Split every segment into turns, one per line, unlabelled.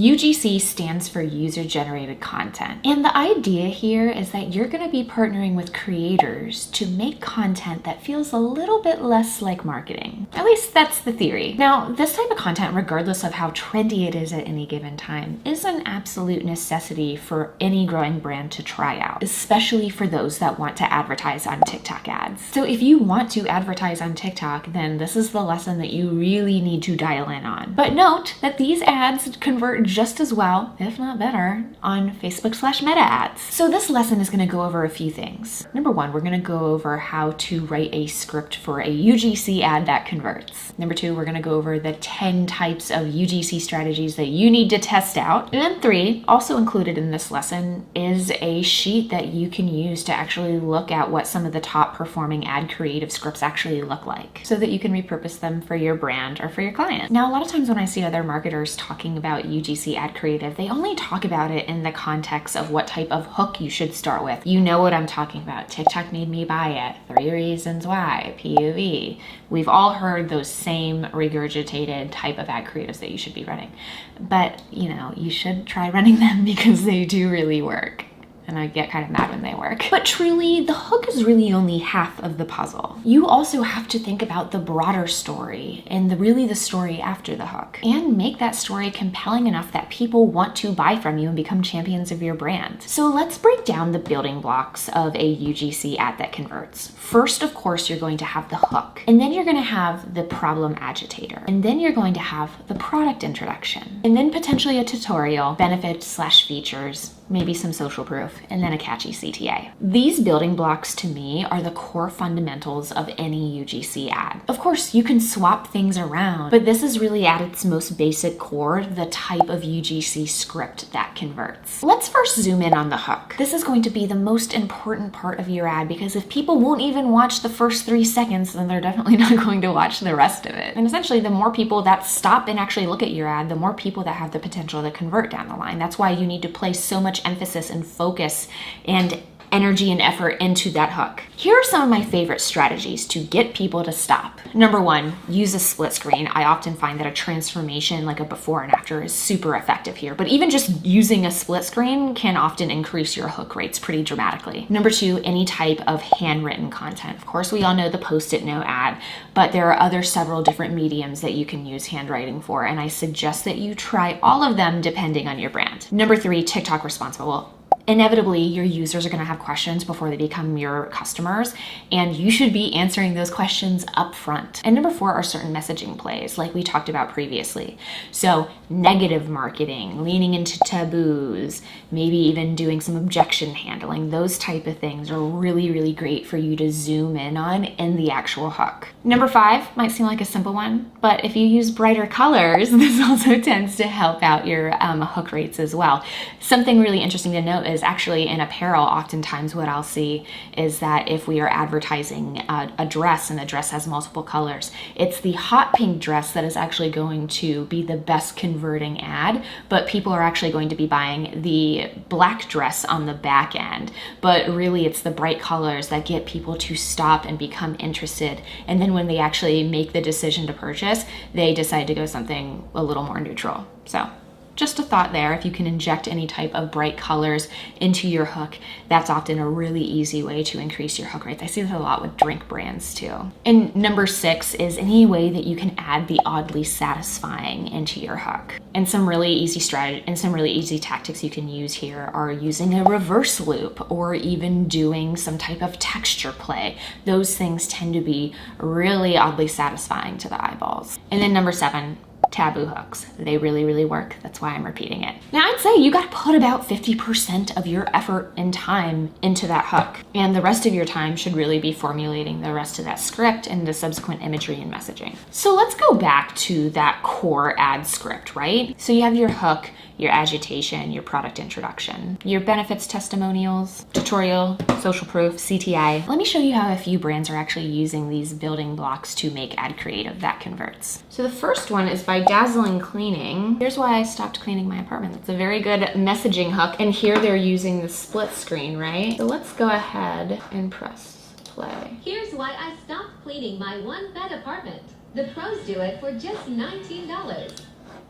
UGC stands for user-generated content. And the idea here is that you're going to be partnering with creators to make content that feels a little bit less like marketing. At least that's the theory. Now, this type of content, regardless of how trendy it is at any given time, is an absolute necessity for any growing brand to try out, especially for those that want to advertise on TikTok ads. So if you want to advertise on TikTok, then this is the lesson that you really need to dial in on. But note that these ads convert just as well, if not better, on Facebook/Meta ads. So this lesson is going to go over a few things. Number one, we're going to go over how to write a script for a UGC ad that converts. Number two, we're going to go over the 10 types of UGC strategies that you need to test out. And then three, also included in this lesson, is a sheet that you can use to actually look at what some of the top performing ad creative scripts actually look like so that you can repurpose them for your brand or for your client. Now, a lot of times when I see other marketers talking about UGC ad creative, they only talk about it in the context of what type of hook you should start with. You know what I'm talking about. TikTok made me buy it. 3 reasons why. POV. We've all heard those same regurgitated type of ad creatives that you should be running. But, you should try running them because they do really work. And I get kind of mad when they work. But truly, the hook is really only half of the puzzle. You also have to think about the broader story and the story after the hook, and make that story compelling enough that people want to buy from you and become champions of your brand. So let's break down the building blocks of a UGC ad that converts. First, of course, you're going to have the hook, and then you're going to have the problem agitator, and then you're going to have the product introduction, and then potentially a tutorial, benefits/features, maybe some social proof, and then a catchy CTA. These building blocks to me are the core fundamentals of any UGC ad. Of course, you can swap things around, but this is really at its most basic core, the type of UGC script that converts. Let's first zoom in on the hook. This is going to be the most important part of your ad because if people won't even watch the first 3 seconds, then they're definitely not going to watch the rest of it. And essentially, the more people that stop and actually look at your ad, the more people that have the potential to convert down the line. That's why you need to place so much emphasis and focus and energy and effort into that hook. Here are some of my favorite strategies to get people to stop. Number one, use a split screen. I often find that a transformation like a before and after is super effective here, but even just using a split screen can often increase your hook rates pretty dramatically. Number two, any type of handwritten content. Of course, we all know the Post-it note ad, but there are several different mediums that you can use handwriting for, and I suggest that you try all of them depending on your brand. Number three, TikTok responsible. Inevitably, your users are going to have questions before they become your customers, and you should be answering those questions up front. And number four are certain messaging plays, like we talked about previously. So negative marketing, leaning into taboos, maybe even doing some objection handling, those type of things are really, really great for you to zoom in on in the actual hook. Number five might seem like a simple one, but if you use brighter colors, this also tends to help out your hook rates as well. Something really interesting to note is actually in apparel, oftentimes what I'll see is that if we are advertising a dress and the dress has multiple colors, it's the hot pink dress that is actually going to be the best converting ad, but people are actually going to be buying the black dress on the back end. But really it's the bright colors that get people to stop and become interested. And then when they actually make the decision to purchase, they decide to go something a little more neutral. So just a thought there. If you can inject any type of bright colors into your hook, that's often a really easy way to increase your hook rates. I see this a lot with drink brands too. And number six is any way that you can add the oddly satisfying into your hook. And some really easy strategy and some really easy tactics you can use here are using a reverse loop or even doing some type of texture play. Those things tend to be really oddly satisfying to the eyeballs. And then number seven, taboo hooks. They really, really work. That's why I'm repeating it. Now I'd say you got to put about 50% of your effort and time into that hook. And the rest of your time should really be formulating the rest of that script and the subsequent imagery and messaging. So let's go back to that core ad script, right? So you have your hook, your agitation, your product introduction, your benefits testimonials, tutorial, social proof, CTA. Let me show you how a few brands are actually using these building blocks to make ad creative that converts. So the first one is by Dazzling Cleaning. Here's why I stopped cleaning my apartment. It's a very good messaging hook. And here they're using the split screen, right? So let's go ahead and press play.
Here's why I stopped cleaning my one-bed apartment. The pros do it for just $19.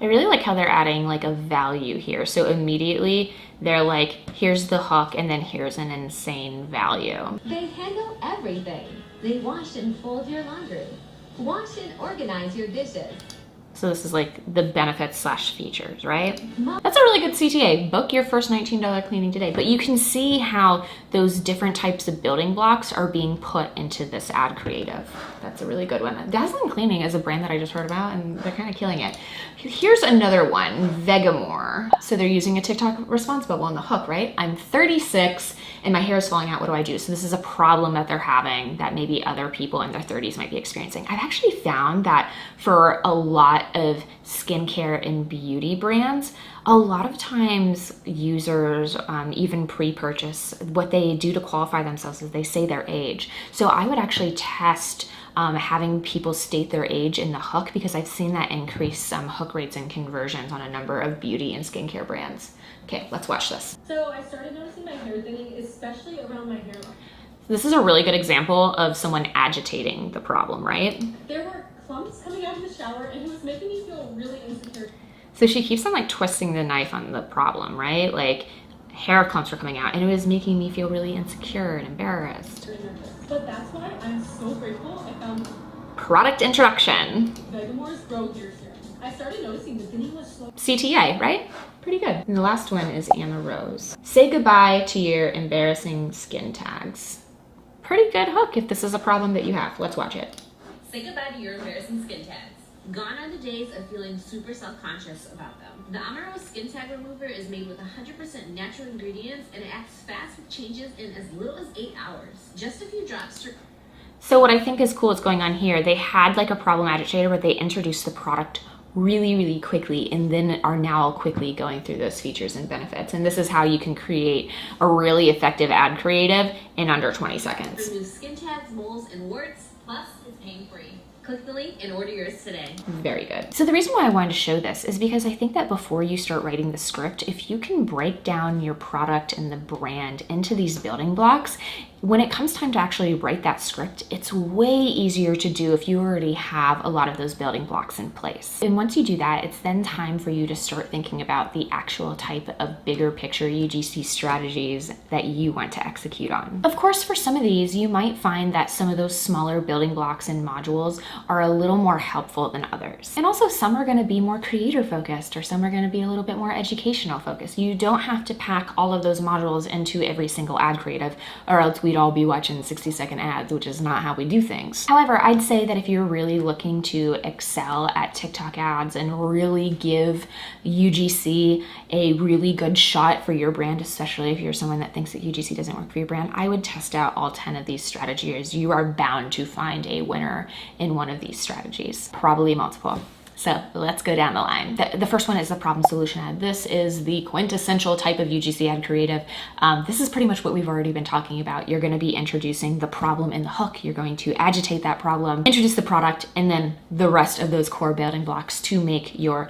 I really like how they're adding like a value here. So immediately they're like, here's the hook and then here's an insane value.
They handle everything. They wash and fold your laundry. Wash and organize your dishes.
So this is like the benefits slash features, right? That's a really good CTA. Book your first $19 cleaning today. But you can see how those different types of building blocks are being put into this ad creative. That's a really good one. Dazzling Cleaning is a brand that I just heard about and they're kind of killing it. Here's another one, Vegamore. So they're using a TikTok response bubble on the hook, right? I'm 36 and my hair is falling out. What do I do? So this is a problem that they're having that maybe other people in their 30s might be experiencing. I've actually found that for a lot of skincare and beauty brands, a lot of times users, even pre-purchase, what they do to qualify themselves is they say their age. So I would actually test having people state their age in the hook, because I've seen that increase some hook rates and conversions on a number of beauty and skincare brands. Okay, let's watch this.
So I started noticing my hair thinning, especially around my hairline.
This is a really good example of someone agitating the problem, right?
There were clumps coming out of the shower and it was making me feel really insecure.
So she keeps on like twisting the knife on the problem, right? Like hair clumps were coming out and it was making me feel really insecure and embarrassed.
But that's why I'm so grateful I found
Product introduction.
Vegamore's Grow Hair Serum. I started noticing the thinning was slow.
CTA, right? Pretty good. And the last one is Anna Rose. Say goodbye to your embarrassing skin tags. Pretty good hook if this is a problem that you have. Let's watch it.
Say goodbye to your embarrassing skin tags. Gone are the days of feeling super self-conscious about them. The Amaro Skin Tag Remover is made with 100% natural ingredients and it acts fast with changes in as little as 8 hours. Just a few drops.
So what I think is cool is going on here, they had like a problem agitator where they introduced the product really, really quickly and then are now quickly going through those features and benefits. And this is how you can create a really effective ad creative in under 20 seconds.
Remove skin tags, moles, and warts, plus it's pain-free. Click the link and order yours today.
Very good. So the reason why I wanted to show this is because I think that before you start writing the script, if you can break down your product and the brand into these building blocks, when it comes time to actually write that script, it's way easier to do if you already have a lot of those building blocks in place. And once you do that, it's then time for you to start thinking about the actual type of bigger picture UGC strategies that you want to execute on. Of course, for some of these, you might find that some of those smaller building blocks and modules are a little more helpful than others. And also some are gonna be more creator focused or some are gonna be a little bit more educational focused. You don't have to pack all of those modules into every single ad creative or else we'd all be watching 60-second ads, which is not how we do things. However, I'd say that if you're really looking to excel at TikTok ads and really give UGC a really good shot for your brand, especially if you're someone that thinks that UGC doesn't work for your brand, I would test out all 10 of these strategies. You are bound to find a winner in one of these strategies, probably multiple. So let's go down the line. The first one is the problem solution ad. This is the quintessential type of UGC ad creative. This is pretty much what we've already been talking about. You're gonna be introducing the problem in the hook. You're going to agitate that problem, introduce the product, and then the rest of those core building blocks to make your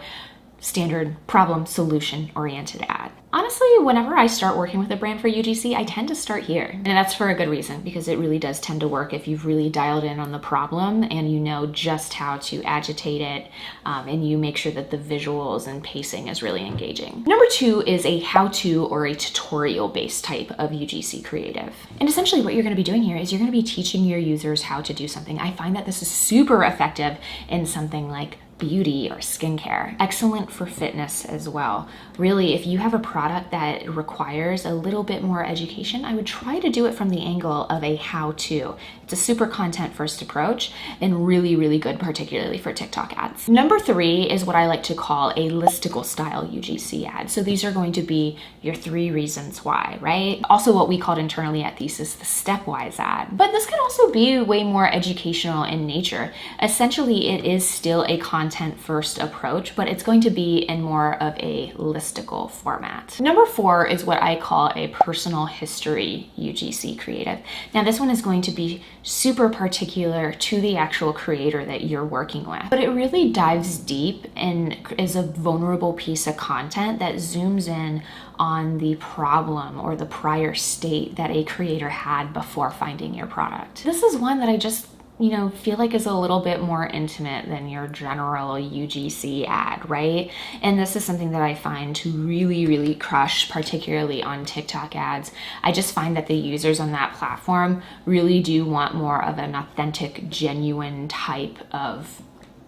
standard problem solution oriented ad. Honestly, whenever I start working with a brand for UGC, I tend to start here. And that's for a good reason, because it really does tend to work if you've really dialed in on the problem and you know just how to agitate it, and you make sure that the visuals and pacing is really engaging. Number two is a how-to or a tutorial-based type of UGC creative. And essentially what you're gonna be doing here is you're gonna be teaching your users how to do something. I find that this is super effective in something like beauty or skincare. Excellent for fitness as well. Really, if you have a product that requires a little bit more education, I would try to do it from the angle of a how-to. It's a super content first approach and really, really good, particularly for TikTok ads. Number three is what I like to call a listicle style UGC ad. So these are going to be your 3 reasons why, right? Also what we called internally at Thesis the stepwise ad. But this can also be way more educational in nature. Essentially, it is still a content first approach, but it's going to be in more of a listicle format. Number 4 is what I call a personal history UGC creative. Now this one is going to be super particular to the actual creator that you're working with, but it really dives deep and is a vulnerable piece of content that zooms in on the problem or the prior state that a creator had before finding your product. This is one that I just feel like is a little bit more intimate than your general UGC ad, right? And this is something that I find to really, really crush, particularly on TikTok ads. I just find that the users on that platform really do want more of an authentic, genuine type of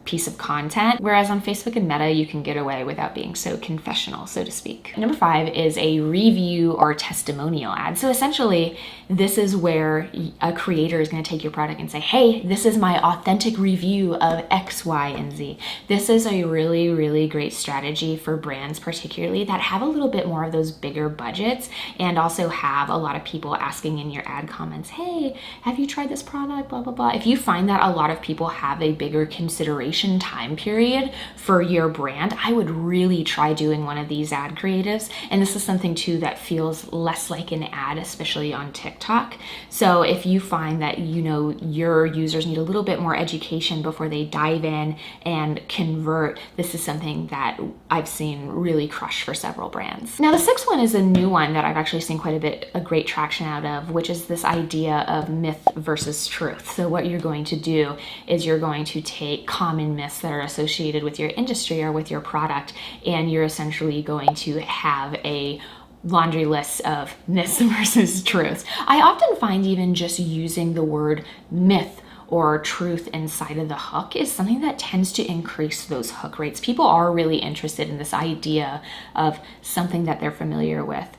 piece of content, whereas on Facebook and Meta, you can get away without being so confessional, so to speak. Number 5 is a review or testimonial ad. So essentially, this is where a creator is going to take your product and say, hey, this is my authentic review of X, Y, and Z. This is a really, really great strategy for brands, particularly that have a little bit more of those bigger budgets and also have a lot of people asking in your ad comments, hey, have you tried this product, blah, blah, blah. If you find that a lot of people have a bigger consideration time period for your brand, I would really try doing one of these ad creatives. And this is something too that feels less like an ad, especially on TikTok. So if you find that, your users need a little bit more education before they dive in and convert, this is something that I've seen really crush for several brands. Now, the 6th one is a new one that I've actually seen quite a great traction out of, which is this idea of myth versus truth. So what you're going to do is you're going to take common myths that are associated with your industry or with your product, and you're essentially going to have a laundry list of myths versus truths. I often find even just using the word myth or truth inside of the hook is something that tends to increase those hook rates. People are really interested in this idea of something that they're familiar with.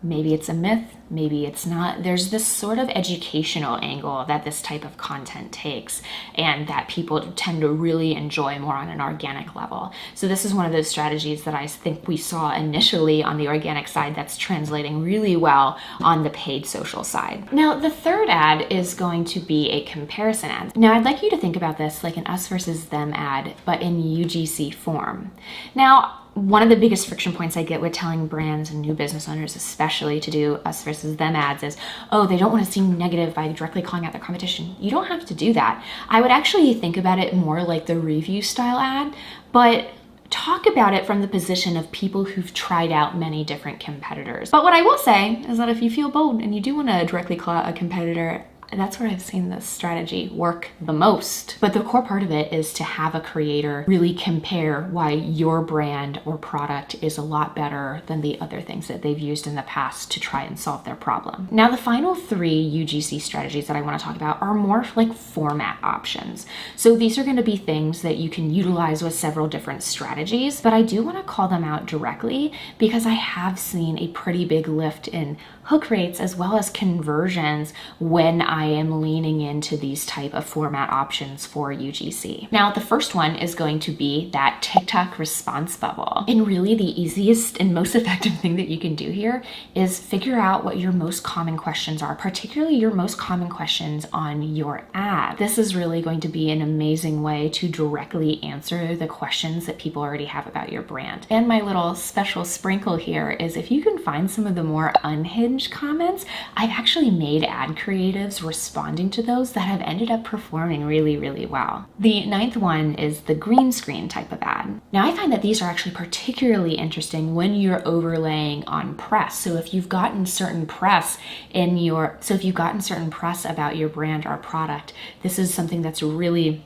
Maybe it's a myth, maybe it's not. There's this sort of educational angle that this type of content takes and that people tend to really enjoy more on an organic level. So this is one of those strategies that I think we saw initially on the organic side that's translating really well on the paid social side. Now, the 3rd ad is going to be a comparison ad. Now, I'd like you to think about this like an us versus them ad, but in UGC form. Now, one of the biggest friction points I get with telling brands and new business owners especially to do us versus them ads is, oh, they don't want to seem negative by directly calling out their competition. You don't have to do that. I would actually think about it more like the review style ad, but talk about it from the position of people who've tried out many different competitors. But what I will say is that if you feel bold and you do want to directly call out a competitor, that's where I've seen this strategy work the most. But the core part of it is to have a creator really compare why your brand or product is a lot better than the other things that they've used in the past to try and solve their problem. Now, the final 3 UGC strategies that I want to talk about are more like format options. So these are going to be things that you can utilize with several different strategies, but I do want to call them out directly because I have seen a pretty big lift in hook rates as well as conversions when I am leaning into these type of format options for UGC. Now, the first one is going to be that TikTok response bubble. And really the easiest and most effective thing that you can do here is figure out what your most common questions are, particularly your most common questions on your ad. This is really going to be an amazing way to directly answer the questions that people already have about your brand. And my little special sprinkle here is if you can find some of the more unhinged comments, I've actually made ad creatives responding to those that have ended up performing really, really well. The 9th one is the green screen type of ad. Now, I find that these are actually particularly interesting when you're overlaying on press. So if you've gotten certain press about your brand or product, this is something that's really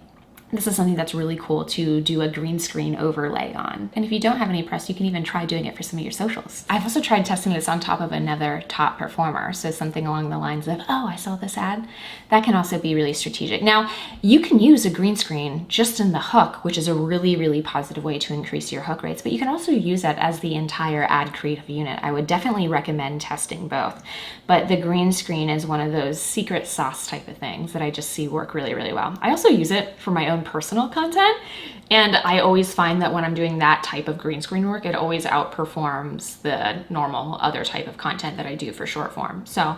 cool to do a green screen overlay on. And if you don't have any press, you can even try doing it for some of your socials. I've also tried testing this on top of another top performer. So something along the lines of, oh, I saw this ad. That can also be really strategic. Now, you can use a green screen just in the hook, which is a really, really positive way to increase your hook rates, but you can also use that as the entire ad creative unit. I would definitely recommend testing both. But the green screen is one of those secret sauce type of things that I just see work really, really well. I also use it for my own personal content. And I always find that when I'm doing that type of green screen work, it always outperforms the normal other type of content that I do for short form. So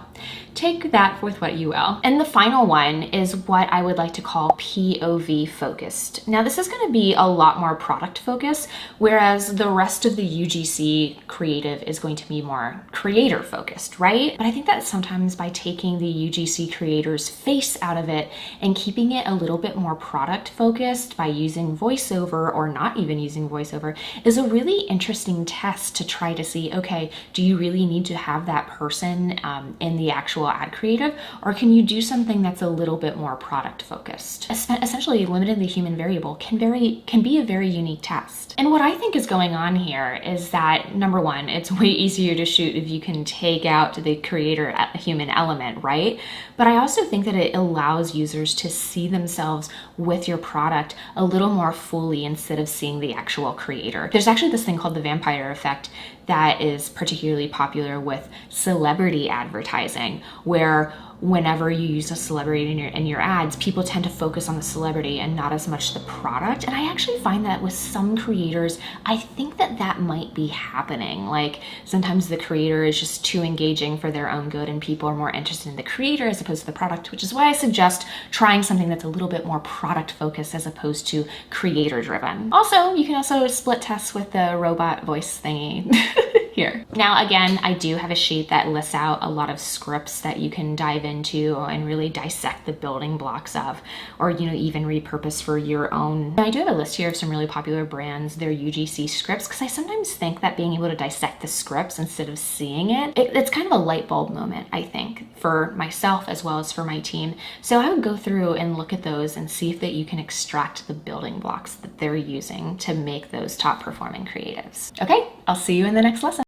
take that with what you will. And the final one is what I would like to call POV focused. Now, this is going to be a lot more product focused, whereas the rest of the UGC creative is going to be more creator focused, right? But I think that sometimes by taking the UGC creator's face out of it and keeping it a little bit more product product focused by using voiceover or not even using voiceover is a really interesting test to try to see, okay, do you really need to have that person in the actual ad creative, or can you do something that's a little bit more product focused? Essentially, limiting the human variable can be a very unique test. And what I think is going on here is that, number one, it's way easier to shoot if you can take out the creator human element, right? But I also think that it allows users to see themselves with your product a little more fully instead of seeing the actual creator. There's actually this thing called the vampire effect that is particularly popular with celebrity advertising, where whenever you use a celebrity in your ads, people tend to focus on the celebrity and not as much the product. And I actually find that with some creators, I think that might be happening. Like sometimes the creator is just too engaging for their own good and people are more interested in the creator as opposed to the product, which is why I suggest trying something that's a little bit more product focused as opposed to creator driven. Also, you can also split test with the robot voice thingy. Here. Now, again, I do have a sheet that lists out a lot of scripts that you can dive into and really dissect the building blocks of, or, even repurpose for your own. I do have a list here of some really popular brands, their UGC scripts, because I sometimes think that being able to dissect the scripts instead of seeing it's kind of a light bulb moment, I think, for myself as well as for my team. So I would go through and look at those and see if that you can extract the building blocks that they're using to make those top performing creatives. Okay, I'll see you in the next lesson.